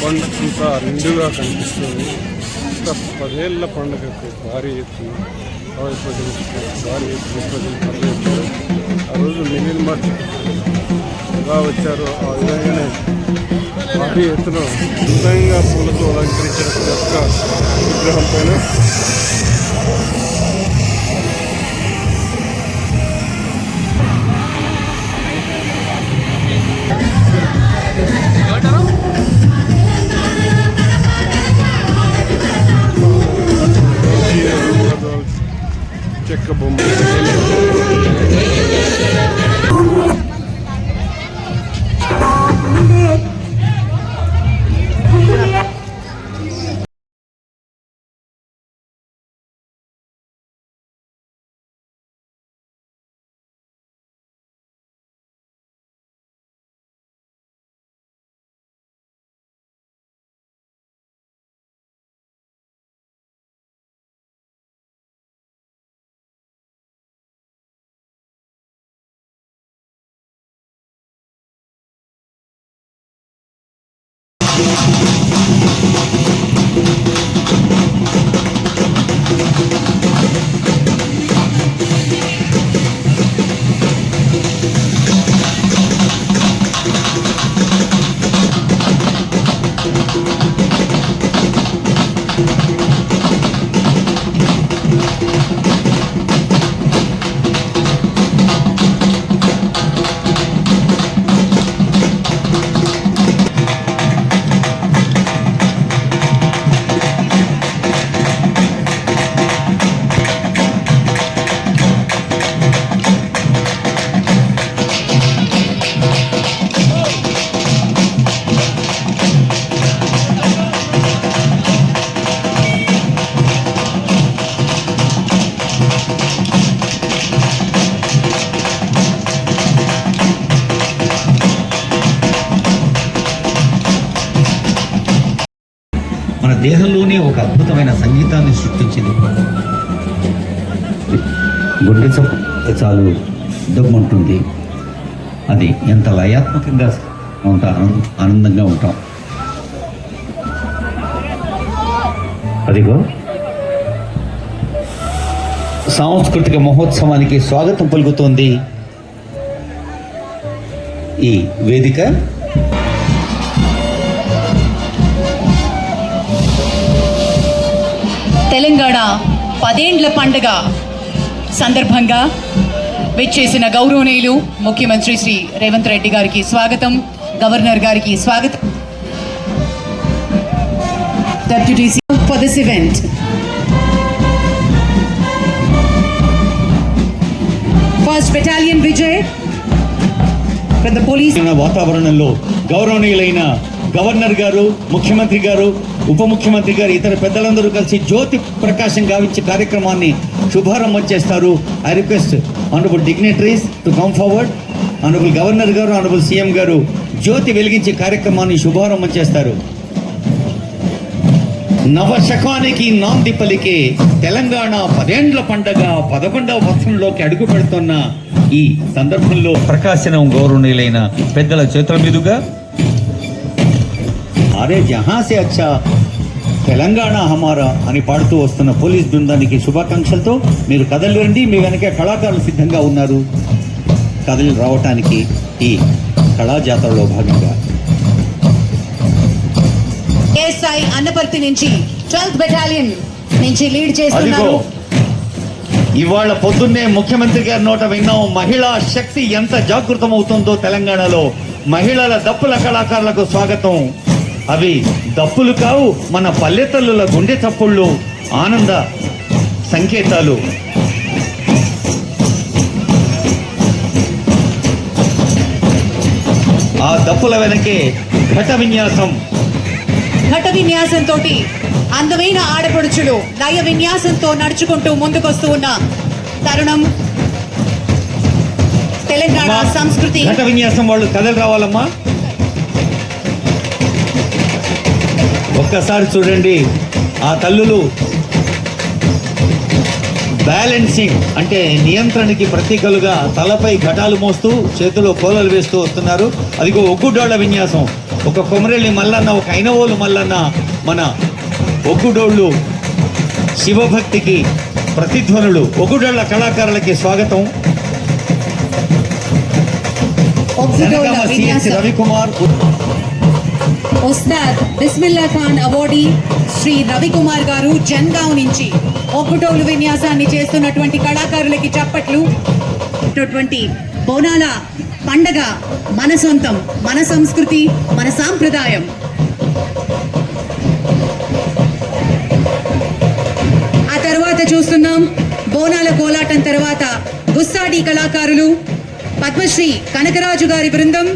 పండుగ నిండుగా కనిపిస్తుంది. 10 ఏళ్ల పండుగకు భారీ ఎత్తున ప్రజలు తరలించారు. ఆ రోజు మిగిలిన మట్టి ఎలా వచ్చారో ఆ విధంగానే భారీ ఎత్తున అందంగా పూలతో అలంకరించిన యొక్క విగ్రహం పైన చెక్క బొమ్మ మన దేహంలోనే ఒక అద్భుతమైన సంగీతాన్ని సృష్టించింది. గుండె చప్పుడు చాలు దగ్గుంటుంది. అది ఎంత లయాత్మకంగా అంత ఆనందంగా ఉంటాం. అదిగో సాంస్కృతిక మహోత్సవానికి స్వాగతం పలుకుతోంది ఈ వేదిక. తెలంగాణ 10 ఏండ్ల పండుగ సందర్భంగా విచ్చేసిన గౌరవనీయులు ముఖ్యమంత్రి శ్రీ రేవంత్ రెడ్డి గారికి స్వాగతం, గవర్నర్ గారికి స్వాగతం. Deputy CM for this event. First Battalion Vijay from the police. వాతావరణంలో గౌరవనీయులైన గవర్నర్ గారు, ముఖ్యమంత్రి గారు, ఉప ముఖ్యమంత్రి గారు, ఇతర పెద్దలందరూ కలిసి జ్యోతి ప్రకాశం గావించే కార్యక్రమాన్ని శుభారంభం చేస్తారు. I request honourable dignitaries to come forward. Honourable governor గారు, ఆనరబుల్ సీఎం గారు జ్యోతి వెలిగించే కార్యక్రమాన్ని శుభారంభం చేస్తారు. నవశకానికి నాంది పలికే తెలంగాణ 10 ఏండ్ల పండగ 11వ వర్షంలోకి అడుగు పెడుతున్న ఈ సందర్భంలో ప్రకాశనం గౌరవనీయులైన పెద్దల చేతుల మీదుగా అరే జహాం సే అచ్చా తెలంగాణ హమారా అని పాడుతూ వస్తున్న పోలీస్ బృందానికి శుభాకాంక్షలతో మీరు కథలు రండి. మీ వెనక కళాకారులు సిద్ధంగా ఉన్నారు కథలు రావటానికి ఈ కళాజాతరలో భాగంగా. ఏఎస్ఐ అన్నపర్తి నుంచి 12th బెటాలియన్ నుంచి లీడ్ చేస్తున్నారు. ఇవాళ పొద్దున్నే ముఖ్యమంత్రి గారి నోట విన్నాం మహిళా శక్తి ఎంత జాగృతమవుతుందో తెలంగాణలో. మహిళల దప్పుల కళాకారులకు స్వాగతం. అవి దప్పులు కావు, మన పల్లెతల్లుల గుండె చప్పుళ్ళు, ఆనంద సంకేతాలు. ఆ దప్పుల వెనకే ఘట విన్యాసంతో అందమైన ఆడపడుచులు లయ విన్యాసంతో నడుచుకుంటూ ముందుకొస్తూ ఉన్న తరుణం. తెలంగాణ సంస్కృతి ఘట విన్యాసం వాళ్ళు కథలు రావాలమ్మా. ఒక్కసారి చూడండి ఆ తల్లులు బ్యాలెన్సింగ్ అంటే నియంత్రణకి ప్రతీకలుగా తలపై ఘటాలు మోస్తూ చేతిలో కోలలు వేస్తూ వస్తున్నారు. అదిగో ఒగ్గుడోళ్ల విన్యాసం. ఒక కొమరెల్లి మల్లన్న, ఒక ఐనవోలు మల్లన్న, మన ఒగ్గుడోళ్ళు శివభక్తికి ప్రతిధ్వనులు. ఒగ్గుడోళ్ల కళాకారులకి స్వాగతం. జనగామ సిహెచ్ రవికుమార్, ఉస్తాద్ బిస్మిల్లా ఖాన్ అవార్డీ శ్రీ రవికుమార్ గారు జన్గావ్ నుంచి ఒగ్గుటోలు విన్యాసాన్ని చేస్తున్నటువంటి కళాకారులకి చప్పట్లు. బోనాల పండగ మన సొంతం, మన సంస్కృతి, మన సాంప్రదాయం. ఆ తర్వాత చూస్తున్నాం బోనాల కోలాటం తర్వాత గుస్సాడి కళాకారులు పద్మశ్రీ కనకరాజు గారి బృందం,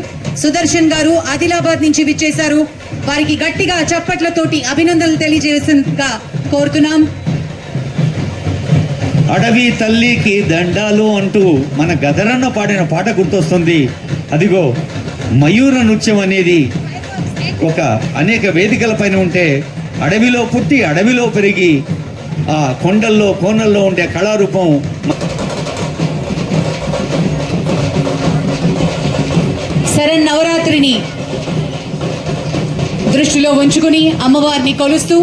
సుదర్శన్ గారు ఆదిలాబాద్ నుంచి విచ్చేశారు. వారికి గట్టిగా చప్పట్లతోటి అభినందనలు తెలియజేసేందుగా కోరుతున్నాం. అడవి తల్లికి దండాలు అంటూ మన గదరన్న పాడిన పాట గుర్తొస్తుంది. అదిగో మయూర నృత్యం అనేది ఒక అనేక వేదికల పైన ఉంటే, అడవిలో పుట్టి అడవిలో పెరిగి ఆ కొండల్లో కోనల్లో ఉండే కళారూపం శరన్నవరాత్రిని దృష్టిలో ఉంచుకుని అమ్మవారిని కొలుస్తూ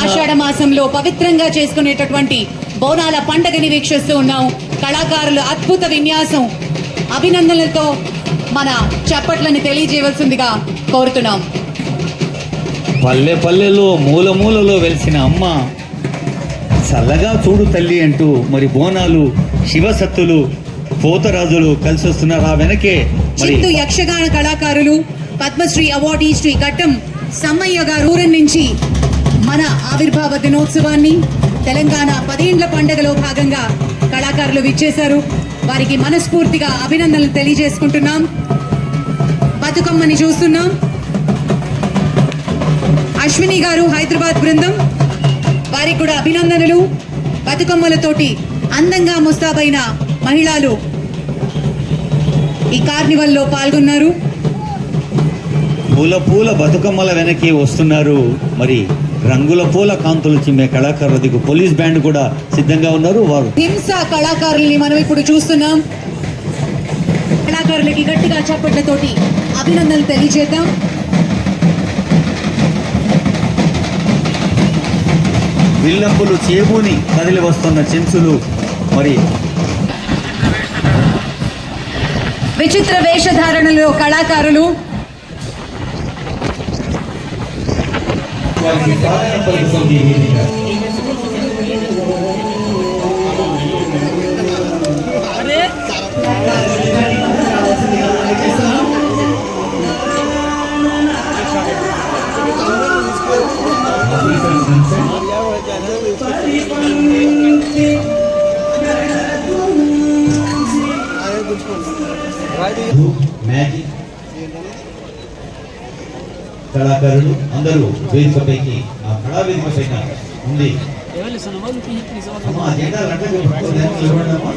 ఆషాఢ మాసంలో పవిత్రంగా చేసుకునేటటువంటి బోనాల పండగని వీక్షిస్తూ ఉన్నాం. కళాకారులు అద్భుత విన్యాసం, అభినందనలతో మన చప్పట్లను తెలియజేయవలసిందిగా కోరుతున్నాం. పల్లె పల్లెలో మూల మూలలో వెలిసిన అమ్మ చల్లగా చూడు తల్లి అంటూ మరి బోనాలు శివసత్తులు పోతరాజులు కలిసి వస్తున్నారు. ఆ వెనకే చింతు యక్షగాన కళాకారులు పద్మశ్రీ అవార్డీ శ్రీ గడ్డం సమ్మయ్య గారు ఊరం నుంచి మన ఆవిర్భావ దినోత్సవాన్ని తెలంగాణ 10 ఏండ్ల పండుగలో భాగంగా కళాకారులు విచ్చేశారు. వారికి మనస్ఫూర్తిగా అభినందనలు తెలియజేసుకుంటున్నాం. బతుకమ్మని చూస్తున్నాం. అశ్విని గారు హైదరాబాద్ బృందం, వారికి కూడా అభినందనలు. బతుకమ్మలతోటి అందంగా ముస్తాబైన మహిళలు ఈ కార్నివల్లో పాల్గొన్నారు. పూల పూల బతుకమ్మల వెనక్కి వస్తున్నారు. మరి రంగుల పూల కాంతులు చిమ్మే కళాకారులకు పోలీస్ బ్యాండ్ కూడా సిద్ధంగా ఉన్నారు. వారు హింస కళాకారుల్ని మనం ఇప్పుడు చూస్తున్నాం. కళాకారులకి గట్టిగా చప్పట్లతోటి అభినందనలు తెలియజేద్దాం. విల్లంపులు చేబూని కదిలి వస్తున్న చెంచులు. మరి విచిత్ర వేషధారణలో కళాకారులు వారికి సాధన పలుకుతుంది ఈ వేదిక. మ్యాజిక్ కళాకారులు అందరూ వేదికపైకి, ఆ కళా వేదిక పైన ఉంది. అమ్మా, జెండా రండి, నిలబడమ్మా.